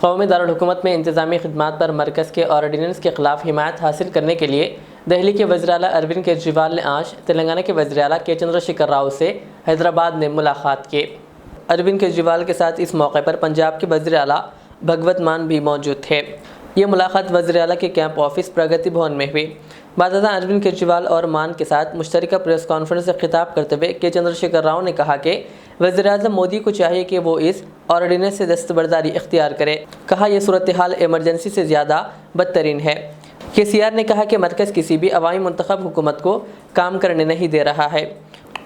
कौमी दारुल-हुकूमत में इंतज़ामी खिदमात पर मरकज़ के ऑर्डिनेंस के ख़िलाफ़ हिमायत हासिल करने के लिए दिल्ली के वज़ीर आला अरविंद केजरीवाल ने आज तेलंगाना के वज़ीर आला के चंद्रशेखर राव से हैदराबाद में मुलाकात की। अरविंद केजरीवाल के साथ इस मौके पर पंजाब के वज़ीर आला भगवत मान भी मौजूद थे। ये मुलाकात वज़ीर आला के कैंप ऑफिस प्रगति भवन में हुई। बादशाह अरविंद केजरीवाल और मान के साथ मुश्तरका प्रेस कॉन्फ्रेंस से खिताब करते हुए के चंद्रशेखर राव ने कहा कि वज़ीर-ए-आज़म मोदी को चाहिए कि वो इस ऑर्डिनेंस से दस्तबरदारी इख्तियार करे। कहा यह सूरत हाल इमरजेंसी से ज़्यादा बदतरीन है। KCR ने कहा कि मरकज़ किसी भी अवामी मुंतखब हुकूमत को काम करने नहीं दे रहा है।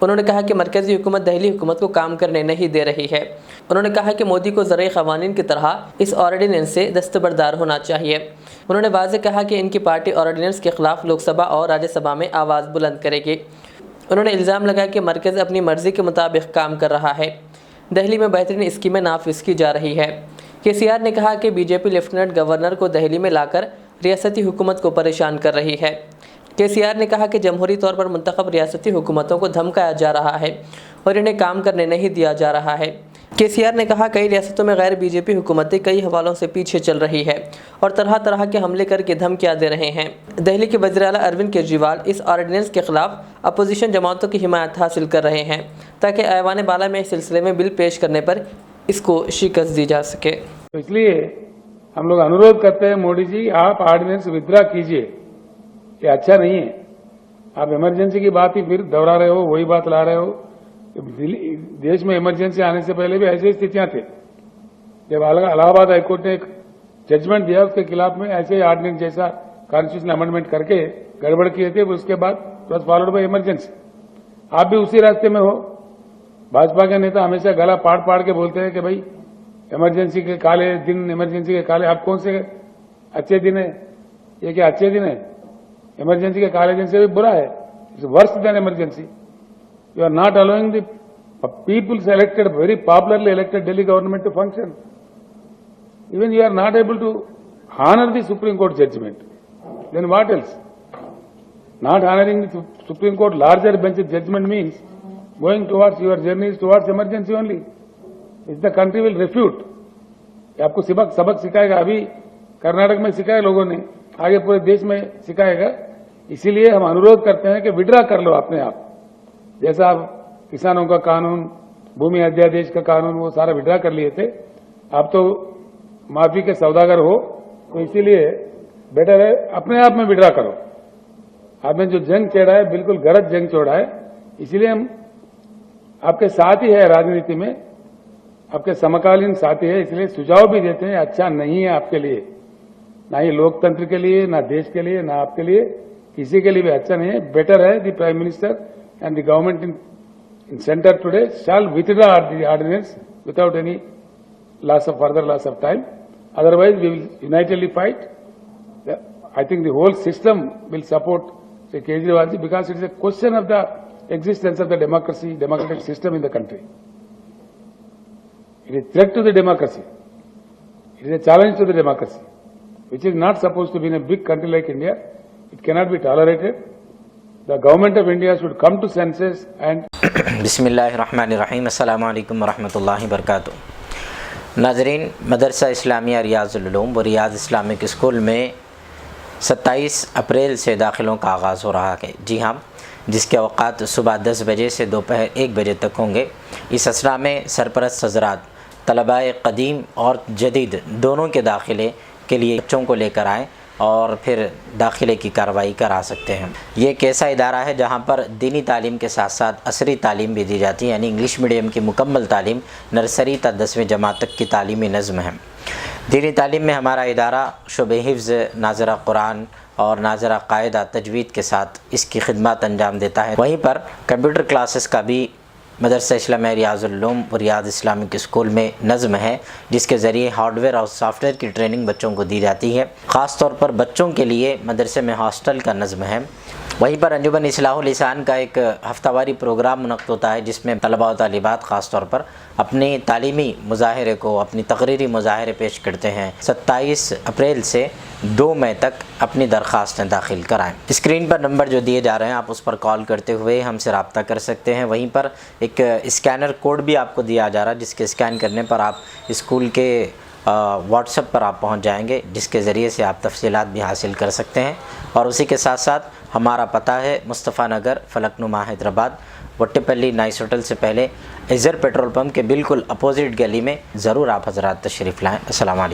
उन्होंने कहा कि मरकज़ी हुकूमत दहली हुकूमत को काम करने नहीं दे रही है। उन्होंने कहा कि मोदी को ज़रूरी क़वानीन की तरह इस ऑर्डिनेंस से दस्तबरदार होना चाहिए। उन्होंने वाज़ेह कहा कि इनकी पार्टी ऑर्डिनेंस के ख़िलाफ़ लोकसभा और राज्यसभा में आवाज़ बुलंद करेगी। उन्होंने इल्ज़ाम लगाया कि मरकज़ अपनी मर्ज़ी के मुताबिक काम कर रहा है। दिल्ली में बेहतरीन स्कीमें नाफिज की जा रही है। KCR ने कहा कि BJP लेफ्टिनेंट गवर्नर को दिल्ली में लाकर रियासती हुकूमत को परेशान कर रही है। KCR ने कहा कि जमहूरी तौर पर मुंतखब रियासती हुकूमतों को धमकाया जा रहा है और इन्हें काम करने नहीं दिया जा रहा है। KCR ने कहा कई रियासतों में गैर BJP हुकूमतें कई हवालों से पीछे चल रही है और तरह तरह के हमले करके धमकियां दे रहे हैं। दिल्ली के वज़ीर आला अरविंद केजरीवाल इस ऑर्डिनेंस के खिलाफ अपोजिशन जमातों की हिमायत हासिल कर रहे हैं ताकि ऐवान बाला में इस सिलसिले में बिल पेश करने पर इसको शिकस्त दी जा सके। तो इसलिए हम लोग अनुरोध करते हैं मोदी जी, आप ऑर्डिनेंस विथड्रॉ कीजिए। ये अच्छा नहीं है। आप इमरजेंसी की बात ही फिर दोहरा रहे हो, वही बात ला रहे हो। देश में इमरजेंसी आने से पहले भी ऐसी स्थितियां थे। जब इलाहाबाद हाईकोर्ट ने एक जजमेंट दिया उसके खिलाफ में ऐसे ऑर्डिनेंस जैसा कॉन्स्टिट्यूशनल अमेंडमेंट करके गड़बड़ किए थे, उसके बाद वॉज फॉलोड बाय इमरजेंसी। आप भी उसी रास्ते में हो। भाजपा के नेता हमेशा गला पाड़ पाड़ के बोलते हैं कि भाई इमरजेंसी के काले दिन, इमरजेंसी के काले। आप कौन से अच्छे दिन है? ये क्या अच्छे दिन है? इमरजेंसी के काले दिन से भी बुरा है। It's worse than emergency. You are not allowing the people's elected, very popularly elected Delhi government to function. Even you are not able to honor the Supreme Court judgment. Then what else? Not honoring the Supreme Court larger bench judgment means going towards your journeys towards emergency only. If the country will refute. ये आपको सबक सिखाएगा। अभी कर्नाटक में सिखाया लोगों ने, आगे पूरे देश में सिखाएगा। इसीलिए हम अनुरोध करते हैं कि विड्रा कर लो अपने आप। जैसा आप किसानों का कानून, भूमि अध्यादेश का कानून, वो सारा विड्रा कर लिए थे। आप तो माफी के सौदागर हो, तो इसीलिए बेटर है अपने आप में विड्रा करो। आपने जो जंग छेड़ा है बिल्कुल गलत जंग छोड़ा है। इसीलिए हम आपके साथ ही है, राजनीति में आपके समकालीन साथी है। इसलिए सुझाव भी देते हैं अच्छा नहीं है आपके लिए, ना ही लोकतंत्र के लिए, ना देश के लिए, ना आपके लिए, किसी के लिए भी अच्छा नहीं है। बेटर है the prime minister and the government in center today shall withdraw the ordinance without any further loss of time. Otherwise, we will unitedly fight. I think the whole system will support Sri Kejriwal ji because it is a question of the existence of the democratic system in the country. It is a threat to the democracy. It is a challenge to the democracy, which is not supposed to be in a big country like India. It cannot be tolerated. The government of India should come to senses and बिस्मिल्लाहिर्रहमानिर्रहीम। अस्सलामु अलैकुम वरहमतुल्लाहि वबरकातुहू। नाज़रीन, मदरसा इस्लामिया रियाज़ुल उलूम व रियाज़ Islamic school में 27 अप्रैल से दाखिलों का आगाज़ हो रहा है। जी हाँ, जिसके औक़ात सुबह 10 बजे से दोपहर 1 बजे तक होंगे। इस असरा में सरपरस्त हज़रात तलबाए क़दीम और जदीद दोनों के दाखिले के लिए बच्चों को लेकर आएँ और फिर दाखिले की कार्रवाई करा सकते हैं। ये एक ऐसा इदारा है जहाँ पर दीनी तालीम के साथ साथ असरी तालीम भी दी जाती है, यानी इंग्लिश मीडियम की मुकम्मल तालीम नर्सरी तक 10वीं जमात तक की तालीमी नज़्म है। दीनी तालीम में हमारा इदारा शुबे हिफ्ज़, नाज़रा कुरान और नाज़रा कायदा तजवीद के साथ इसकी खिदमत अंजाम देता है। वहीं पर कंप्यूटर क्लासेस का भी मदरसा इस्लामिया रियाज़ुल उलूम व रियाज़ इस्लामिक स्कूल में नज़्म है, जिसके ज़रिए हार्डवेयर और सॉफ्टवेयर की ट्रेनिंग बच्चों को दी जाती है। ख़ास तौर पर बच्चों के लिए मदरसे में हॉस्टल का नज़्म है। वहीं पर अंजुमन इस्लाहुल लिसान का एक हफ्तावारी प्रोग्राम मुनक़्क़िद होता है, जिसमें तलबा व तालिबात ख़ास तौर पर अपने तालीमी मुज़ाहिरे को, अपनी तकरीरी मुज़ाहिरे पेश करते हैं। 27 अप्रैल से 2 मई तक अपनी दरख्वास्तें दाखिल कराएँ। स्क्रीन पर नंबर जो दिए जा रहे हैं, आप उस पर कॉल करते हुए हमसे रब्ता कर सकते हैं। वहीं पर एक स्कैनर कोड भी आपको दिया जा रहा है, जिसके स्कैन करने पर आप स्कूल के व्हाट्सएप पर आप पहुंच जाएंगे, जिसके ज़रिए से आप तफसीलात भी हासिल कर सकते हैं। और उसी के साथ साथ हमारा पता है मुस्तफ़ा नगर, फलकनुमा, हैदराबाद, वट्टेपल्ली नाइस होटल से पहले इज़र पेट्रोल पंप के बिल्कुल अपोजिट गली में। ज़रूर आप हज़रात तशरीफ़ लाएँ। अस्सलाम वालेकुम।